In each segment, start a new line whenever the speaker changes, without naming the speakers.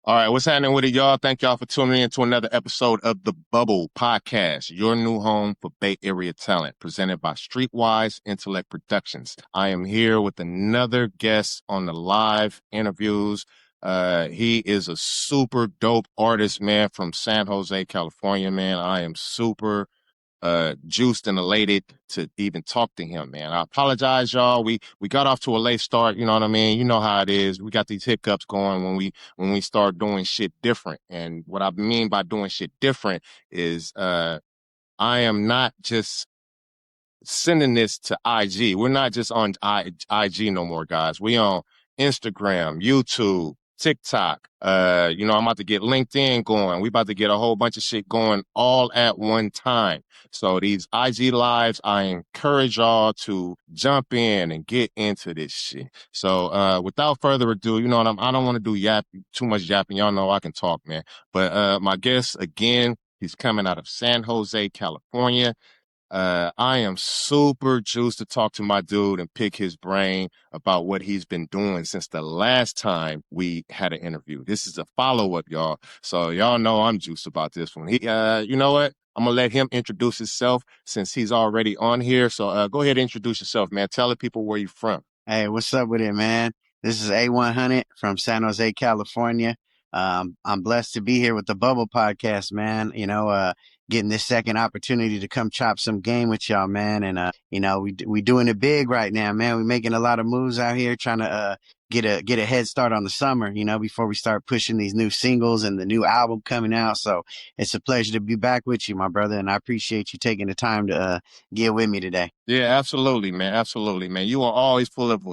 All right, what's happening with it, y'all? Thank y'all for tuning in to another episode of The Bubble Podcast, your new home for Bay Area talent, presented by Streetwise Intellect Productions. I am here with another guest on the live interviews. He is a super dope artist, man, from San Jose, California, man. I am super juiced and elated to even talk to him, man. I apologize, y'all. We got off to a late start, you know what I mean? You know how it is. We got these hiccups going when we start doing shit different. And what I mean by doing shit different is I am not just sending this to IG. We're not just on IG no more, guys. We on Instagram, YouTube, TikTok. I'm about to get LinkedIn going. We about to get a whole bunch of shit going all at one time. So these IG lives, I encourage y'all to jump in and get into this shit. So without further ado, I don't want to do too much yapping. Y'all know I can talk, man. But my guest again, he's coming out of San Jose, California. I am super juiced to talk to my dude and pick his brain about what he's been doing since the last time we had an interview. This is a follow-up, y'all. So y'all know I'm juiced about this one. You know what? I'm gonna let him introduce himself since he's already on here. So go ahead and introduce yourself, man. Tell the people where you're from.
Hey, what's up with it, man? This is A100 from San Jose, California. I'm blessed to be here with the Bubble Podcast, man. Getting this second opportunity to come chop some game with y'all, man. And we doing it big right now, man. We making a lot of moves out here, trying to get a head start on the summer, before we start pushing these new singles and the new album coming out. So it's a pleasure to be back with you, my brother, and I appreciate you taking the time to get with me today.
Yeah, absolutely, man. Absolutely, man. You are always full of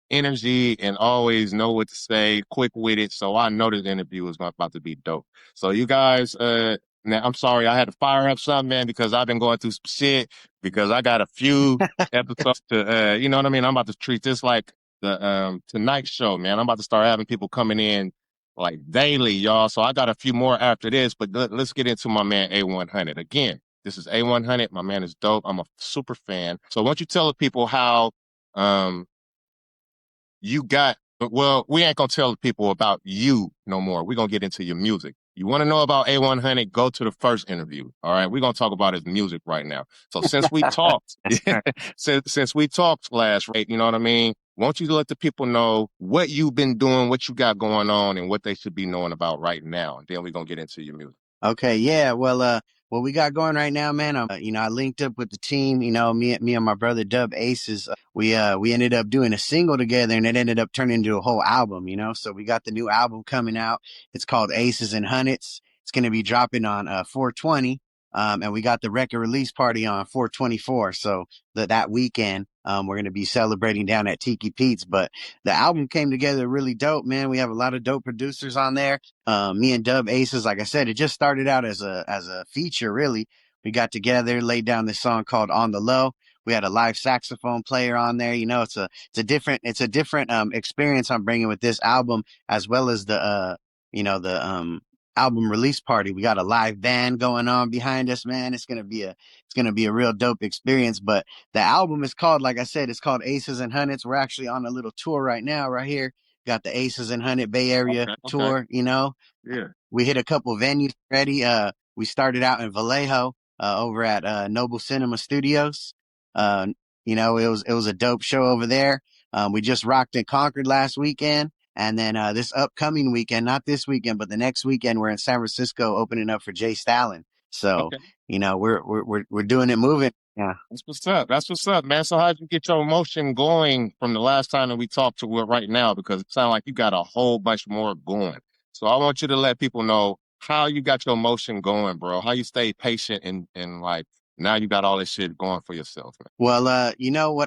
energy and always know what to say, quick with it. So I know this interview is about to be dope. So you guys, now I'm sorry I had to fire up something, man, because I've been going through some shit because I got a few episodes to, you know what I mean? I'm about to treat this like the Tonight Show, man. I'm about to start having people coming in like daily, y'all. So I got a few more after this, but let's get into my man A100 again. This is A100. My man is dope. I'm a super fan. So why don't you tell the people how you got, well, we ain't going to tell the people about you no more. We're going to get into your music. You want to know about A100, go to the first interview. All right. We're going to talk about his music right now. So since we talked, since we talked last, right, you know what I mean? Won't you let the people know what you've been doing, what you got going on, and what they should be knowing about right now? And then we're going to get into your music.
Okay, yeah. Well, what we got going right now, man. I linked up with the team. Me and my brother Dub Aces. We ended up doing a single together, and it ended up turning into a whole album. So we got the new album coming out. It's called Aces and Hunnits. It's going to be dropping on 420. And we got the record release party on 424. So that weekend, we're going to be celebrating down at Tiki Pete's. But the album came together really dope, man. We have a lot of dope producers on there. Me and Dub Aces, like I said, it just started out as a feature, really. We got together, laid down this song called On the Low. We had a live saxophone player on there. It's a different experience I'm bringing with this album, as well as the album release party. We got a live band going on behind us, man. It's gonna be a real dope experience. But the album is called, like I said, it's called Aces and Hunnits. We're actually on a little tour right now, right here. Got the Aces and Hunted Bay Area tour.
Yeah.
We hit a couple venues already. We started out in Vallejo, over at Noble Cinema Studios. It was a dope show over there. We just rocked in Concord last weekend. And then this upcoming weekend, not this weekend, but the next weekend, we're in San Francisco opening up for Jay Stalin. So,
Okay.
we're doing it moving. Yeah.
That's what's up. That's what's up, man. So how'd you get your emotion going from the last time that we talked to it right now? Because it sounds like you got a whole bunch more going. So I want you to let people know how you got your emotion going, bro. How you stay patient and like now you got all this shit going for yourself, man.
Well,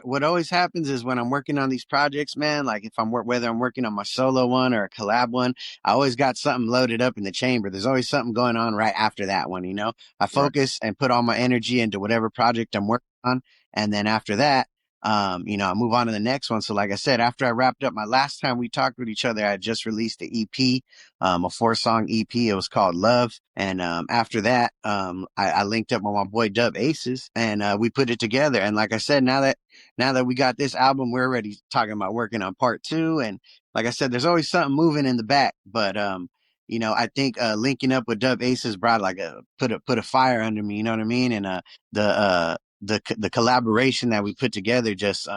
what always happens is when I'm working on these projects, man, like if whether I'm working on my solo one or a collab one, I always got something loaded up in the chamber. There's always something going on right after that one, I
Right.
focus and put all my energy into whatever project I'm working on. And then after that, I move on to the next one. So like I said, after I wrapped up my last time we talked with each other, I just released the EP, a 4-song EP. It was called Love. And after that, I linked up with my boy Dub Aces, and we put it together. And like I said, now that we got this album, we're already talking about working on part 2. And like I said, there's always something moving in the back. But I think linking up with Dub Aces brought like put a fire under me. You know what I mean? And the the collaboration that we put together just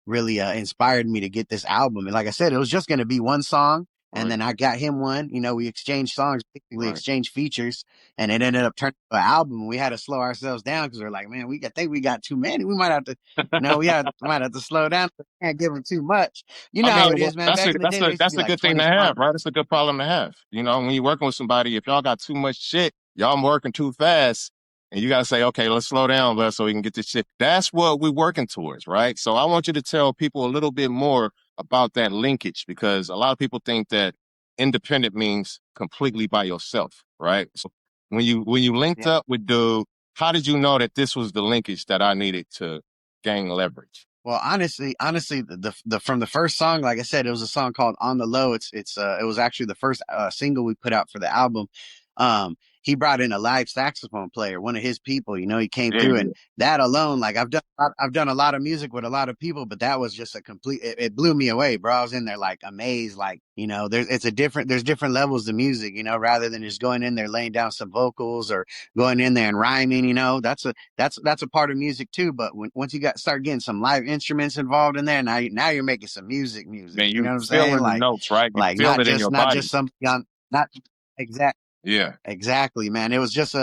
really inspired me to get this album. And like I said, it was just going to be one song. And
Right.
then I got him one. We exchanged songs, basically
Right.
exchanged features, and it ended up turning into an album. We had to slow ourselves down because we're like, man, I think we got too many. We might have to, might have to slow down. Can't give them too much. You
I
know how
mean,
it
well,
is, man. Back in the day, there used to
that's
be
a
like
good thing
20
to
songs.
have, right? It's a good problem to have. When you're working with somebody, if y'all got too much shit, y'all working too fast, and you gotta say, okay, let's slow down, so we can get this shit. That's what we're working towards, right? So I want you to tell people a little bit more about that linkage, because a lot of people think that independent means completely by yourself, right? So when you linked
Yeah.
up with Dude, how did you know that this was the linkage that I needed to gain leverage?
Well, honestly, the from the first song, like I said, it was a song called "On the Low." It was actually the first single we put out for the album. Um, he brought in a live saxophone player, one of his people. He came
Yeah,
through, and that alone, like I've done a lot of music with a lot of people, but that was just a complete. It blew me away, bro. I was in there like amazed, like there's different levels of music, rather than just going in there laying down some vocals or going in there and rhyming. That's a part of music too. But once you start getting some live instruments involved in there, now you're making some music.
man,
You know
you
what I'm saying?
feeling the notes, right? You
Like
feel it in your
not
body.
just something on not exact
Yeah.
exactly, man. It was such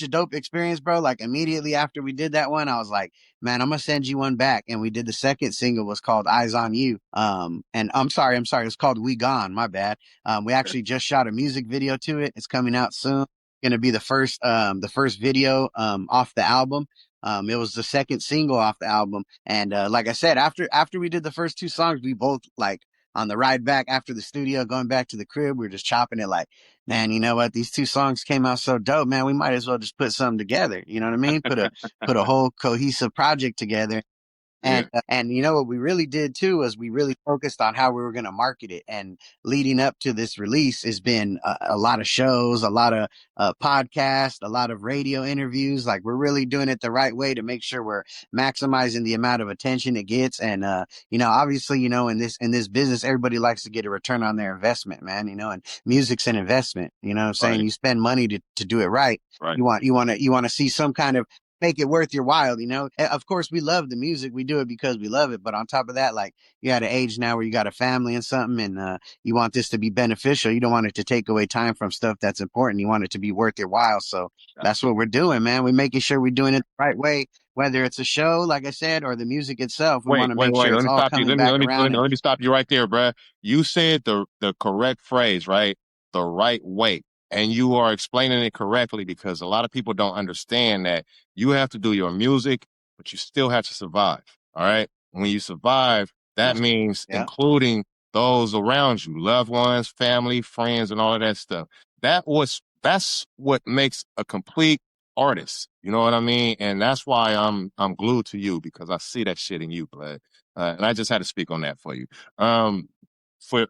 a dope experience, bro. Like immediately after we did that one, I was like, man, I'm gonna send you one back. And we did the second single was called Eyes on You. And I'm sorry, it's called We Gone. My bad. We actually just shot a music video to it. It's coming out soon. Gonna be the first video off the album. It was the second single off the album. And like I said, after we did the first two songs, we both like on the ride back after the studio, going back to the crib, we were just chopping it like, man, you know what? These two songs came out so dope, man. We might as well just put something together. You know what I mean? Put a whole cohesive project together.
Yeah.
And what we really did too was we really focused on how we were going to market it. And leading up to this release has been a lot of shows, a lot of podcasts, a lot of radio interviews. Like we're really doing it the right way to make sure we're maximizing the amount of attention it gets. And obviously, in this business, everybody likes to get a return on their investment, man. And music's an investment. You know what I'm saying?
Right.
You spend money to do it right.
Right.
You want to see some kind of make it worth your while. Of course, we love the music. We do it because we love it. But on top of that, like you're at an age now where you got a family and something, and you want this to be beneficial. You don't want it to take away time from stuff that's important. You want it to be worth your while. So that's what we're doing, man. We're making sure we're doing it the right way, whether it's a show, like I said, or the music itself. We want
Wait,
to
wait,
make
wait.
sure
Let
it's
me
all
stop you.
coming back around. And
Let me stop you right there, bruh. You said the correct phrase, right? The right way. And you are explaining it correctly, because a lot of people don't understand that you have to do your music, but you still have to survive. All right. When you survive, that
that's,
means
yeah,
including those around you, loved ones, family, friends, and all of that stuff. That's what makes a complete artist. You know what I mean? And that's why I'm glued to you, because I see that shit in you, blood. And I just had to speak on that for you. Um, for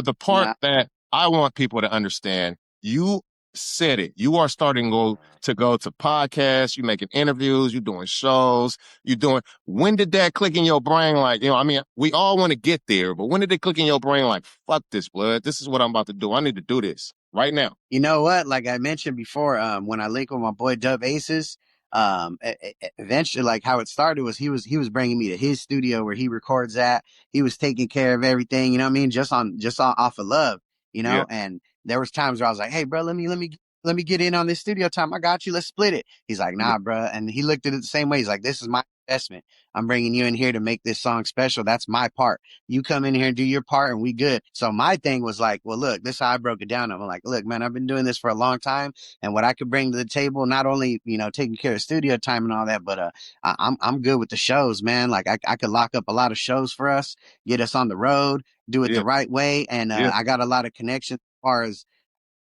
the part
nah,
that I want people to understand, you said it. You are starting to go to podcasts. You making interviews. You doing shows. You doing. When did that click in your brain? Like, I mean, we all want to get there, but when did it click in your brain? Like, fuck this, blood. This is what I'm about to do. I need to do this right now.
you know what? Like I mentioned before, when I linked with my boy Dub Aces, eventually, like how it started was he was bringing me to his studio where he records at. He was taking care of everything, you know what I mean? Off of love,
Yeah.
And there was times where I was like, hey, bro, let me get in on this studio time. I got you. Let's split it. He's like,
Yeah.
nah, bro. And he looked at it the same way. He's like, this is my investment. I'm bringing you in here to make this song special. That's my part. You come in here and do your part and we good. So my thing was like, well, look, this is how I broke it down. I'm like, look, man, I've been doing this for a long time. And what I could bring to the table, not only, taking care of studio time and all that, but I'm good with the shows, man. Like I could lock up a lot of shows for us, get us on the road, do it
Yeah.
the right way. And
Yeah.
I got a lot of connections as far as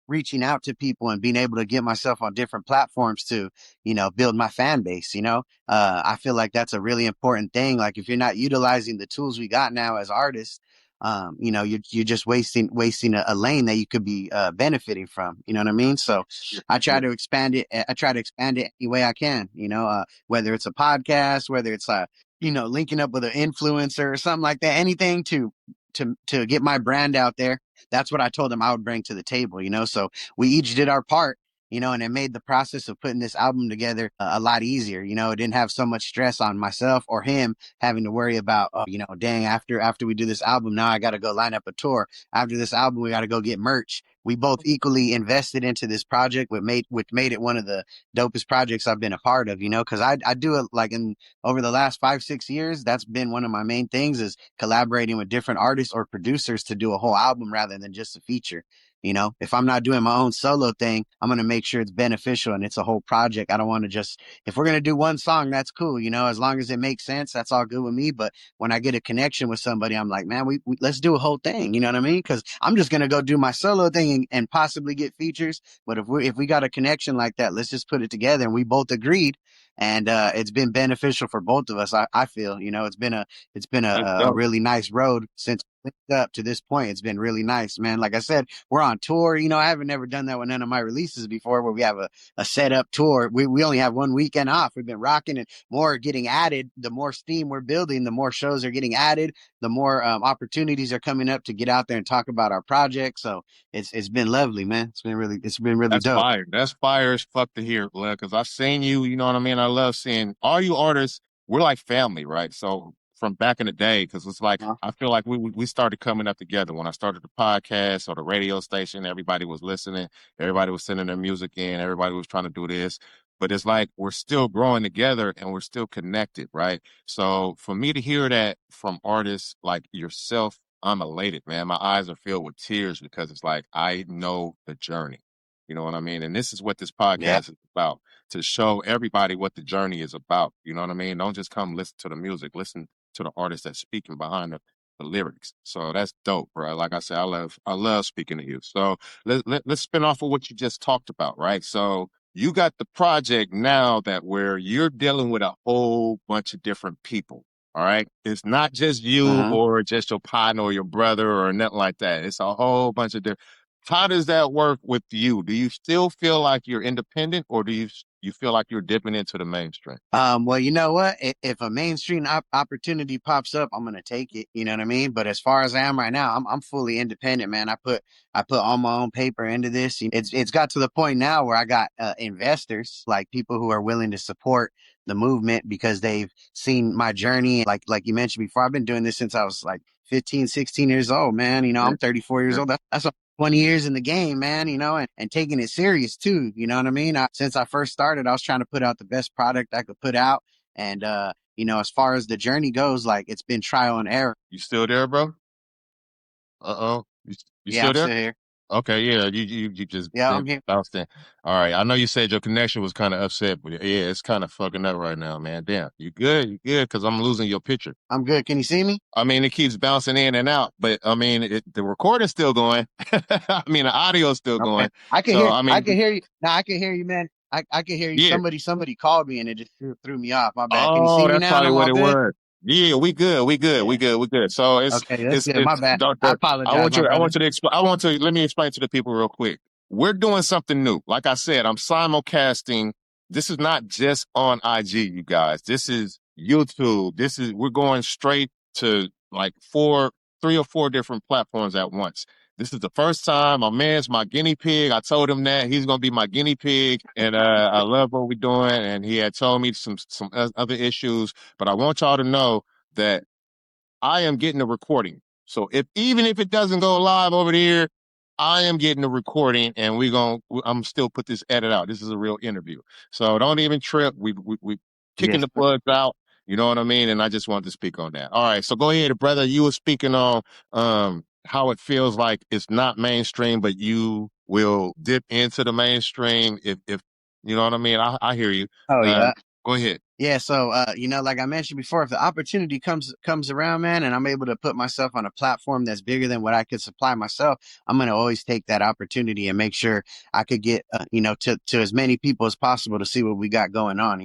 reaching out to people and being able to get myself on different platforms to, build my fan base. I feel like that's a really important thing. Like if you're not utilizing the tools we got now as artists, you're just wasting a lane that you could be benefiting from. You know what I mean? So I try
Yeah.
to expand it. I try to expand it any way I can. Whether it's a podcast, whether it's linking up with an influencer or something like that. Anything to get my brand out there. that's what I told him I would bring to the table, so we each did our part, and it made the process of putting this album together a lot easier. It didn't have so much stress on myself or him having to worry about, dang, after we do this album, now I got to go line up a tour. After this album, we got to go get merch. We both equally invested into this project, which made it one of the dopest projects I've been a part of, because I do it like over the last 5-6 years. That's been one of my main things, is collaborating with different artists or producers to do a whole album rather than just a feature. If I'm not doing my own solo thing, I'm going to make sure it's beneficial and it's a whole project. I don't want to just, if we're going to do one song, that's cool. As long as it makes sense, that's all good with me. But when I get a connection with somebody, I'm like, man, we let's do a whole thing. You know what I mean? Because I'm just going to go do my solo thing and possibly get features. But if we got a connection like that, let's just put it together. And we both agreed. And it's been beneficial for both of us. I feel, it's been
That's
a
dope.
really nice road since up to this point. It's been really nice, man. Like I said, we're on tour. I haven't never done that with none of my releases before, where we have a set up tour. We only have one weekend off. We've been rocking, and more getting added. The more steam we're building, the more shows are getting added, the more opportunities are coming up to get out there and talk about our project. So it's been lovely, man. It's been really
That's
dope.
fire. That's fire as fuck to hear, blood. Because I've seen you. You know what I mean. I love seeing all you artists. We're like family, right? So from back in the day, because it's like
Uh,
I feel like we started coming up together when I started the podcast or the radio station. Everybody was listening. Everybody was sending their music in. Everybody was trying to do this. But it's like we're still growing together and we're still connected, right? So for me to hear that from artists like yourself, I'm elated, man. My eyes are filled with tears because it's like I know the journey. You know what I mean? And this is what this
yeah.
podcast is about, to show everybody what the journey is about. You know what I mean? Don't just come listen to the music, listen to the artist that's speaking behind the lyrics. So that's dope, bro. Like I said, I love speaking to you. So let's spin off of what you just talked about, right? So you got the project now that where you're dealing with a whole bunch of different people. All right. It's not just you
Uh-huh.
or just your partner or your brother or nothing like that. It's a whole bunch of different. How does that work with you? Do you still feel like you're independent, or do you feel like you're dipping into the mainstream?
Well, you know what? If a mainstream opportunity pops up, I'm gonna take it. You know what I mean? But as far as I am right now, I'm fully independent, man. I put all my own paper into this. It's got to the point now where I got investors, like people who are willing to support the movement because they've seen my journey. Like you mentioned before, I've been doing this since I was like 15, 16 years old, man.
Yeah,
I'm 34 years
yeah.
old. That's 20 years in the game, man, and taking it serious too. You know what I mean? Since I first started, I was trying to put out the best product I could put out. And, as far as the journey goes, like it's been trial and error.
You still there, bro? Uh-oh. You
Yeah,
still
I'm
there?
still here.
Okay, yeah, you just
Yeah,
been
I'm here.
bounced in. All right. I know you said your connection was kind of upset, but yeah, it's kind of fucking up right now, man. Damn. You good? You good? Because I'm losing your picture.
I'm good. Can you see me?
I mean, it keeps bouncing in and out, but I mean, the recording's still going. I mean, the audio's still
Okay.
going. So, I
I
mean,
can hear you. Now I can hear you, man. I can hear you.
yeah.
Somebody called me and it just threw me off. My bad. Can you see
Oh,
me
that's
now and
probably
I'm
what
all
it
good?
was. Yeah, we good, we good, we
Yeah.
good, we good. So
Okay. That's good. My
it's
bad. I
doctor.
apologize, my
I
brother.
want you to explain. I want to let me explain to the people real quick. We're doing something new. Like I said, I'm simulcasting. This is not just on IG, you guys. This is YouTube. We're going straight to like 3 or 4 different platforms at once. This is the first time. My man's my guinea pig. I told him that he's gonna be my guinea pig, and I love what we're doing. And he had told me some other issues, but I want y'all to know that I am getting a recording. So even if it doesn't go live over there, I am getting a recording, and I'm still put this edit out. This is a real interview, so don't even trip. We kicking
Yes.
the plugs out. You know what I mean? And I just wanted to speak on that. All right, so go ahead, brother. You were speaking on how it feels like it's not mainstream, but you will dip into the mainstream if you know what I mean. I hear you.
Oh
Uh,
yeah.
Go ahead.
Yeah, so like I mentioned before, if the opportunity comes around, man, and I'm able to put myself on a platform that's bigger than what I could supply myself, I'm gonna always take that opportunity and make sure I could get to as many people as possible to see what we got going on.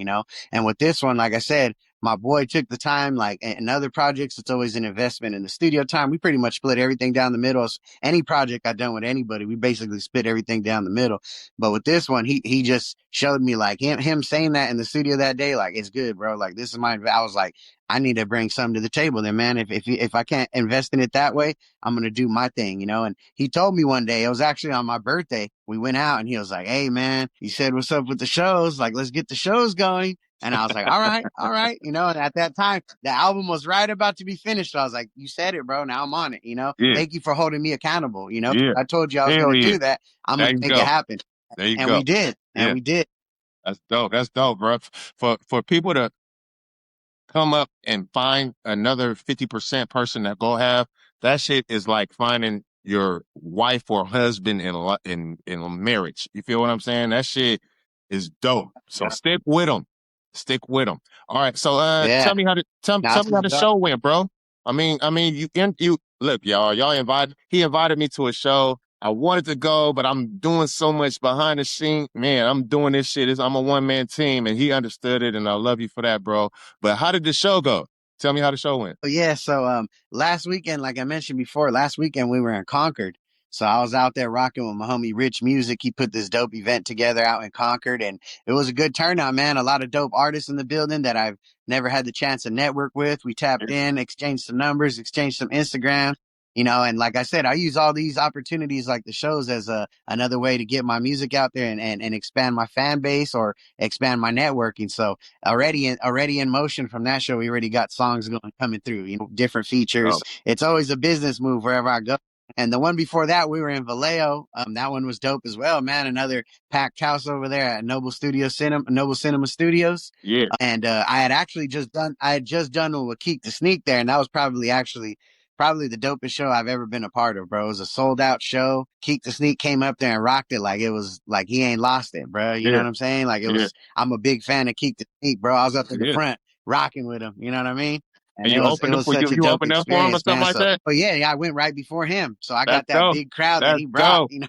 And with this one, like I said, my boy took the time. Like in other projects, it's always an investment in the studio time. We pretty much split everything down the middle. So any project I've done with anybody, we basically split everything down the middle. But with this one, he just showed me like him saying that in the studio that day, like it's good, bro. Like this is my. I was like, I need to bring something to the table then, man. If I can't invest in it that way, I'm going to do my thing, you know? And he told me one day, it was actually on my birthday. We went out and he was like, "Hey, man," he said, "what's up with the shows? Like, let's get the shows going." And I was like, all right. You know, and at that time, the album was right about to be finished. So I was like, "You said it, bro. Now I'm on it." You know,
Yeah,
thank you for holding me accountable. You know,
yeah.
I told you I was going
Hell
to
yeah.
do that. I'm
There
going to
you
make it
go.
happen.
There you
And we
go.
did. And
Yeah.
we did.
That's dope. That's dope, bro. For people to come up and find another 50% person that go have, that shit is like finding your wife or husband in marriage. You feel what I'm saying? That shit is dope. So
Yeah.
stick with them. Stick with them. All right. So
Yeah.
tell me how to tell
That's
me how the
what's up.
show went, bro. You look, y'all invited he invited me to a show. I wanted to go, but I'm doing so much behind the scene. Man, I'm doing this shit. I'm a one-man team, and he understood it, and I love you for that, bro. But how did the show go? Tell me how the show went.
Oh, yeah, so last weekend, like I mentioned before, last weekend we were in Concord. So I was out there rocking with my homie Rich Music. He put this dope event together out in Concord, and it was a good turnout, man. A lot of dope artists in the building that I've never had the chance to network with. We tapped in, exchanged some numbers, exchanged some Instagram, you know, and like I said, I use all these opportunities like the shows as another way to get my music out there and expand my fan base or expand my networking. So already in motion from that show. We already got songs coming through, you know, different features.
Oh,
It's always a business move wherever I go. And the one before that, we were in Vallejo. That one was dope as well, man. Another packed house over there at Noble Cinema Studios.
yeah,
And I had just done with Keek the Sneak there, and that was probably the dopest show I've ever been a part of, bro. It was a sold out show. Keek the Sneak came up there and rocked it like it was like he ain't lost it, bro. You know
yeah,
what I'm saying? Like it
yeah,
was. I'm a big fan of Keek the Sneak, bro. I was up in the
yeah.
front rocking with him. You know what I mean?
And
And
you
it
opened up
was
for
such a
you
dope
opened up for him or
experience,
something
man.
like
So,
that?
oh yeah, I went right before him, so I
That's
got that
dope.
big crowd that
That's
he brought.
dope.
You know,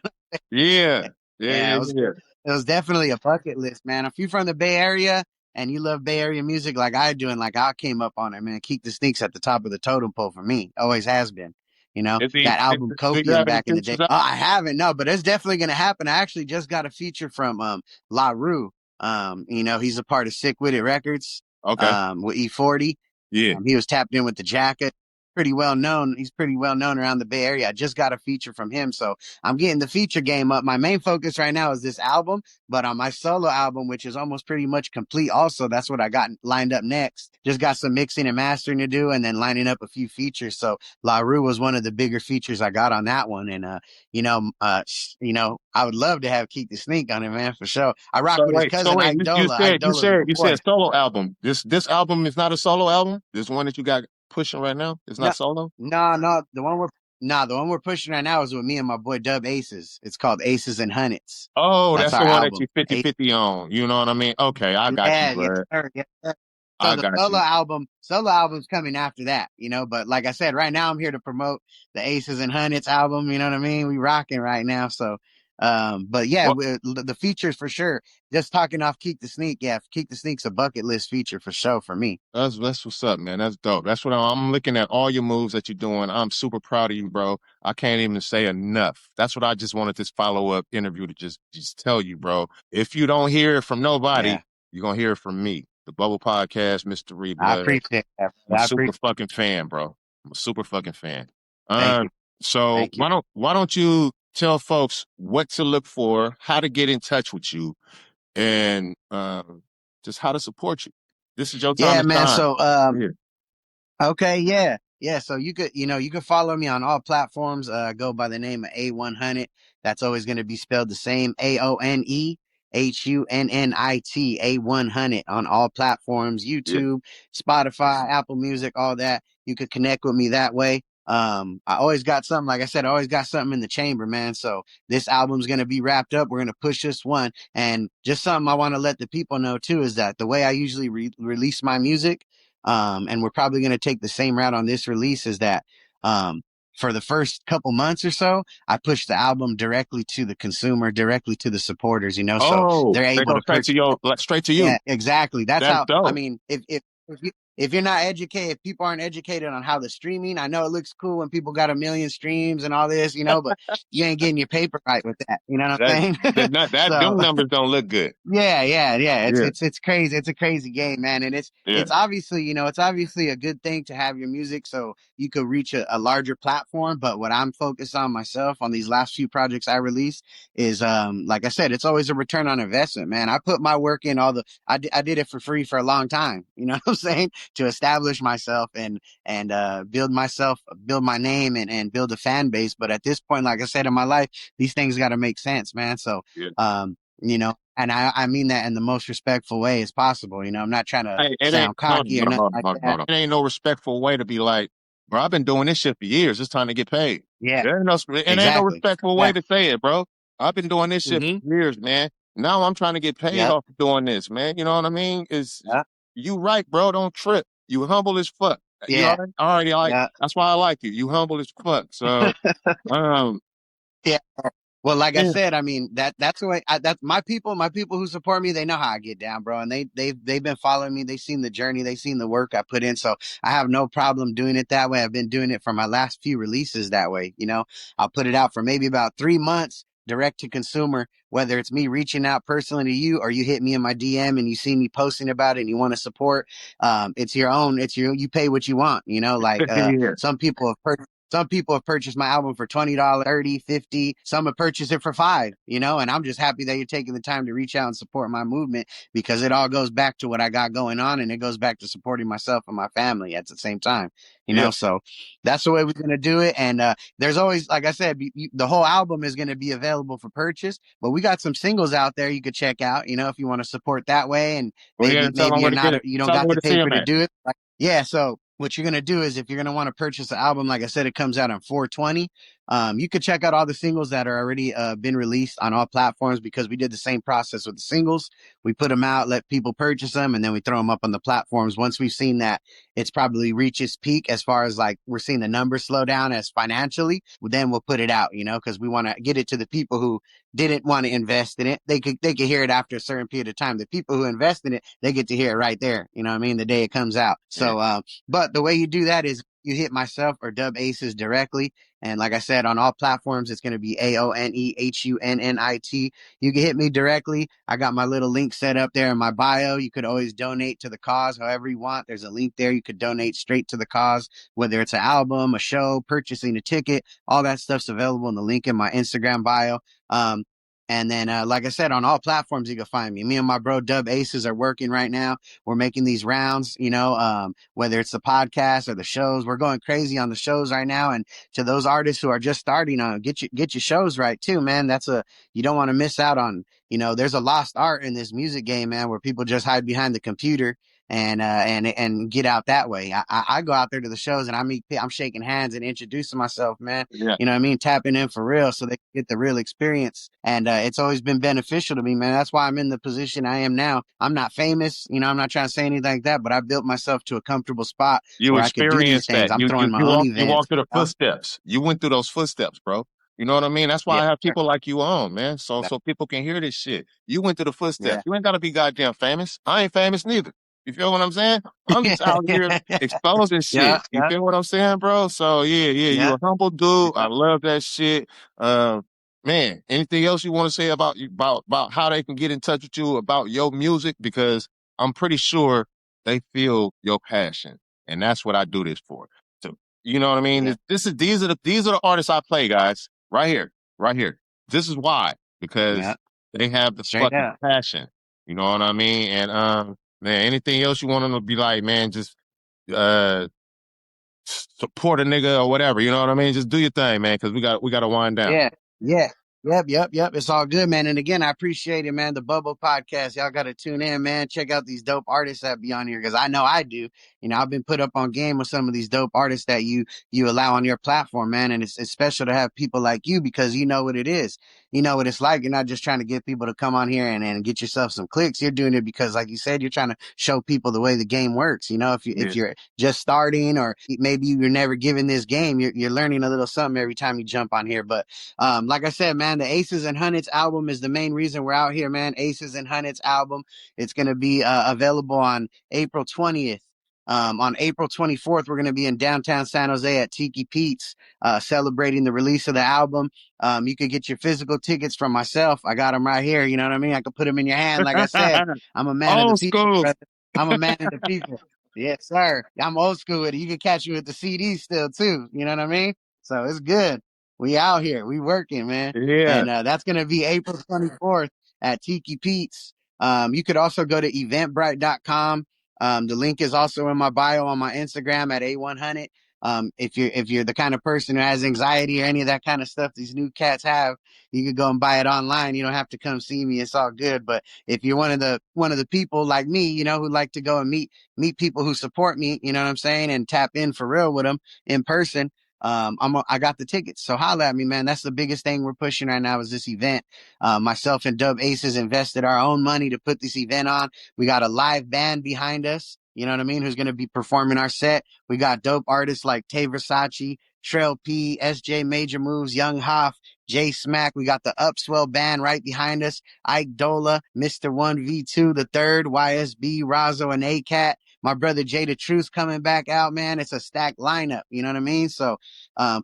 Yeah, yeah,
yeah,
yeah, yeah.
it was definitely a bucket list, man. If you're from the Bay Area and you love Bay Area music like I do, and like I came up on it, man, Keep the Sneaks at the top of the totem pole for me. Always has been. You know, that album
Do you
Copium
have any
back in the day.
pictures up?
Oh, I haven't, no, but it's definitely gonna happen. I actually just got a feature from La Rue. You know, he's a part of Sick With It Records,
Okay.
with E40.
Yeah.
He was tapped in with the jacket. Pretty well known. He's pretty well known around the Bay Area. I just got a feature from him. So I'm getting the feature game up. My main focus right now is this album, but on my solo album, which is almost pretty much complete also, that's what I got lined up next. Just got some mixing and mastering to do and then lining up a few features. So La Rue was one of the bigger features I got on that one. And, I would love to have Keith the Sneak on it, man, for sure. I rock with his
So
cousin,
wait,
Ike Dola's
you
boy.
said solo album. This album is not a solo album? This one that you got pushing right now is
No,
not solo?
no. The one we're pushing right now is with me and my boy Dub Aces. It's called Aces and Hunnits.
Oh,
That's
that's
our
the one that
album.
you 50-50 on. You know what I mean? Okay, I got you,
Yeah, yes,
bro.
sir. Yes, sir. So
I
the
got you.
solo album's coming after that, you know. But like I said, right now I'm here to promote the Aces and Hunnits album. You know what I mean? We rocking right now. So, but yeah,
Well,
the features for sure. Just talking off Keek the Sneak. Yeah, Keek the Sneak's a bucket list feature for sure for me.
that's what's up, man. That's dope. That's what I'm looking at all your moves that you're doing. I'm super proud of you, bro. I can't even say enough. That's what I just wanted this follow-up interview to just tell you, bro. If you don't hear it from nobody,
Yeah,
you're gonna hear it from me. The Bubble Podcast, Mr.
I
Blood.
appreciate that,
I'm a
brother. I
super
appreciate.
fucking fan, bro. I'm a super fucking fan.
Thank
Uh,
you.
so
Thank you.
why don't you tell folks what to look for, how to get in touch with you, and just how to support you. This is your time
Yeah,
to
man.
shine.
So,
Yeah,
okay, yeah. Yeah, so you could follow me on all platforms. Go by the name of A100. That's always going to be spelled the same. AONEHUNNIT, A100 on all platforms,
yeah.
YouTube, Spotify, Apple Music, all that. You could connect with me that way. I always got something, like I said, I always got something in the chamber, man. So this album's going to be wrapped up. We're going to push this one. And just something I want to let the people know too is that the way I usually release my music, and we're probably going to take the same route on this release is that, for the first couple months or so, I push the album directly to the consumer, directly to the supporters, you know, so
Oh,
they're
they
able
go
to purchase.
straight to you.
Yeah, exactly. That's
That's
how, I
dope.
mean, if you, if you're not educated, if people aren't educated on how the streaming, I know it looks cool when people got 1 million streams and all this, but you ain't getting your paper right with that. You know what I'm
That
saying?
them
So
numbers don't look good.
yeah.
Yeah,
It's crazy. It's a crazy game, man. And
yeah,
it's obviously, it's obviously a good thing to have your music so you could reach a larger platform. But what I'm focused on myself on these last few projects I released is, like I said, it's always a return on investment, man. I put my work in I did it for free for a long time. You know what I'm saying? To establish myself and build my name and build a fan base. But at this point, like I said, in my life, these things got to make sense, man. So,
yeah.
and I mean that in the most respectful way as possible. I'm not trying to
Hey, it ain't
sound cocky or nothing like that.
It ain't no respectful way to be like, bro, I've been doing this shit for years. It's time to get paid.
Yeah,
It ain't no
exactly.
respectful way
Exactly.
to say it, bro. I've been doing this shit
Hmm.
for years, man. Now I'm trying to get paid
Yep.
off of doing this, man. You know what I mean?
Yep.
You right, bro. Don't trip. You humble as fuck.
Yeah.
Already like
Yeah.
that's why I like you. You humble as fuck. So um
Yeah. Well, like I
yeah,
said, I mean that's the way. That's my people who support me. They know how I get down, bro, and they've been following me. They've seen the journey. They've seen the work I put in. So I have no problem doing it that way. I've been doing it for my last few releases that way. I'll put it out for maybe about 3 months, direct to consumer. Whether it's me reaching out personally to you or you hit me in my DM and you see me posting about it and you want to support, it's your own. You pay what you want. Like
yeah,
some people have purchased my album for $20, 30, 50. Some have purchased it for 5, and I'm just happy that you're taking the time to reach out and support my movement because it all goes back to what I got going on and it goes back to supporting myself and my family at the same time,
yeah.
so that's the way we're going to do it. And there's always, like I said, the whole album is going to be available for purchase, but we got some singles out there you could check out, if you want to support that way. And
Well, yeah, tell them
maybe
where to get it.
you don't
Tell them
got
where
the
to see
paper
them
to
at.
do it. Yeah, so what you're gonna do is if you're gonna want to purchase the album, like I said, it comes out on 420. You could check out all the singles that are already been released on all platforms because we did the same process with the singles. We put them out, let people purchase them, and then we throw them up on the platforms. Once we've seen that it's probably reached its peak as far as like we're seeing the numbers slow down as financially, then we'll put it out, because we want to get it to the people who didn't want to invest in it. They could hear it after a certain period of time. The people who invest in it, they get to hear it right there. You know what I mean? The day it comes out.
Yeah.
So, but the way you do that is you hit myself or Dub Aces directly. And like I said, on all platforms, it's going to be AONEHUNNIT. You can hit me directly. I got my little link set up there in my bio. You could always donate to the cause however you want. There's a link there. You could donate straight to the cause, whether it's an album, a show, purchasing a ticket, all that stuff's available in the link in my Instagram bio. Um, and then, like I said, on all platforms, you can find me. Me and my bro Dub Aces are working right now. We're making these rounds, whether it's the podcast or the shows. We're going crazy on the shows right now. And to those artists who are just starting on, get your shows right too, man. You don't want to miss out on, there's a lost art in this music game, man, where people just hide behind the computer and get out that way. I go out there to the shows and I'm shaking hands and introducing myself, man.
Yeah.
You know what I mean? Tapping in for real so they can get the real experience. And it's always been beneficial to me, man. That's why I'm in the position I am now. I'm not famous, I'm not trying to say anything like that, but I built myself to a comfortable spot
You
where I could do these
experienced
things.
that.
I'm throwing my own
You
events.
walked through the footsteps. You went through those footsteps, bro. You know what I mean? That's why
Yeah.
I have people like you on, man. So people can hear this shit. You went through the
Yeah.
footsteps. You ain't gotta be goddamn famous. I ain't famous neither. You feel what I'm saying? I'm just out here exposing
Yeah.
shit. You
Yeah.
feel what I'm saying, bro? So yeah, you
Yeah.
a humble dude. I
Yeah.
love that shit. Man, anything else you want to say about you about how they can get in touch with you about your music? Because I'm pretty sure they feel your passion, and that's what I do this for. So you know what I mean?
Yeah.
These are the artists I play, guys. Right here, right here. This is why because
Yeah.
they have the
Straight
fucking
up.
passion. You know what I mean? And man, anything else you want them to be like, man, just uh support a nigga or whatever. You know what I mean? Just do your thing, man, because we got to wind down.
Yeah. Yeah. Yep. It's all good, man. And again, I appreciate it, man. The Bubble Podcast. Y'all got to tune in, man. Check out these dope artists that be on here because I know I do. I've been put up on game with some of these dope artists that you allow on your platform, man. And it's special to have people like you because you know what it is. You know what it's like. You're not just trying to get people to come on here and get yourself some clicks. You're doing it because, like you said, you're trying to show people the way the game works.
Yeah.
If you're just starting or maybe you're never given this game, you're learning a little something every time you jump on here. But like I said, man, the Aces and Hunnits album is the main reason we're out here, man. Aces and Hunnits album. It's going to be available on April 20th. On April 24th, we're going to be in downtown San Jose at Tiki Pete's, celebrating the release of the album. You could get your physical tickets from myself. I got them right here. You know what I mean? I could put them in your hand. Like I said, I'm a man of the
Old
people,
school.
brother. I'm a man of the people. Yes, sir. I'm old school with it. You can catch me with the CD still too. You know what I mean? So it's good. We out here. We working, man.
Yeah.
And that's going to be April 24th at Tiki Pete's. You could also go to eventbrite.com. The link is also in my bio on my Instagram at A100. If you're the kind of person who has anxiety or any of that kind of stuff these new cats have, you could go and buy it online. You don't have to come see me. It's all good. But if you're one of the people like me, who like to go and meet people who support me, you know what I'm saying, and tap in for real with them in person. I got the tickets. So holla at me, man. That's the biggest thing we're pushing right now is this event. Myself and Dub Aces invested our own money to put this event on. We got a live band behind us, you know what I mean, who's going to be performing our set. We got dope artists like Tay Versace, Trail P, SJ Major Moves, Young Hoff, J Smack. We got the Upswell band right behind us. Ike Dola, Mr. 1V2, the third, YSB, Razzo, and ACAT. My brother Jada Truth coming back out, man. It's a stacked lineup, you know what I mean? So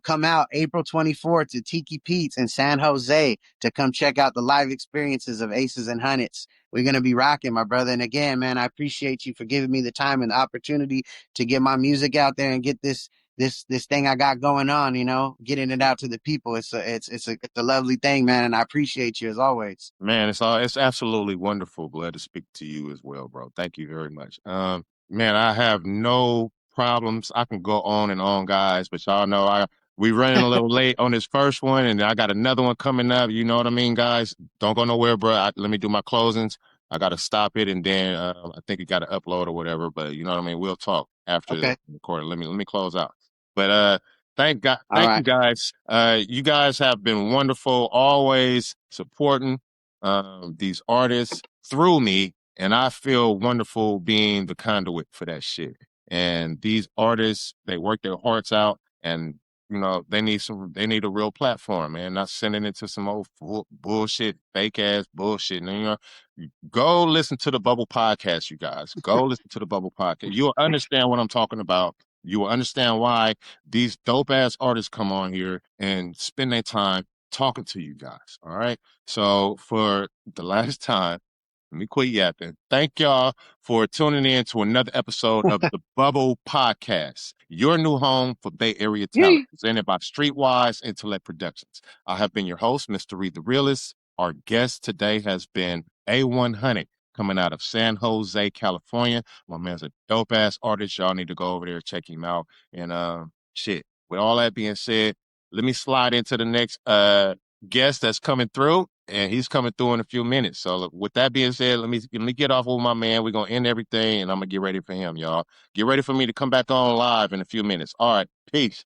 come out April 24th to Tiki Pete's in San Jose to come check out the live experiences of Aces and Hunnits. We're going to be rocking, my brother. And again, man, I appreciate you for giving me the time and the opportunity to get my music out there and get this thing I got going on, getting it out to the people. It's a lovely thing, man. And I appreciate you as always.
Man, it's absolutely wonderful. Glad to speak to you as well, bro. Thank you very much. Man, I have no problems. I can go on and on, guys, but y'all know we running a little late on this first one, and I got another one coming up. You know what I mean, guys? Don't go nowhere, bro. Let me do my closings. I got to stop it, and then I think it got to upload or whatever. But you know what I mean. We'll talk after the
Okay.
recording. Let me close out. But
All
thank you
right.
guys. You guys have been wonderful, always supporting these artists through me, and I feel wonderful being the conduit for that shit. And these artists, they work their hearts out, and they need a real platform, man. Not sending it to some old bullshit, fake ass bullshit. And, go listen to the Bubble Podcast, you guys. Go listen to the Bubble Podcast. You'll understand what I'm talking about. You will understand why these dope ass artists come on here and spend their time talking to you guys. All right. So for the last time, let me quit yapping. Thank y'all for tuning in to another episode of the Bubble Podcast, your new home for Bay Area talent, presented by Streetwise Intellect Productions. I have been your host, MistaRye The Realist. Our guest today has been AONEHUNNIT, coming out of San Jose, California. My man's a dope ass artist. Y'all need to go over there, check him out. And shit. With all that being said, let me slide into the next guest that's coming through, and he's coming through in a few minutes. So with that being said, let me get off with my man. We're gonna end everything, and I'm gonna get ready for him, y'all. Get ready for me to come back on live in a few minutes. All right, peace.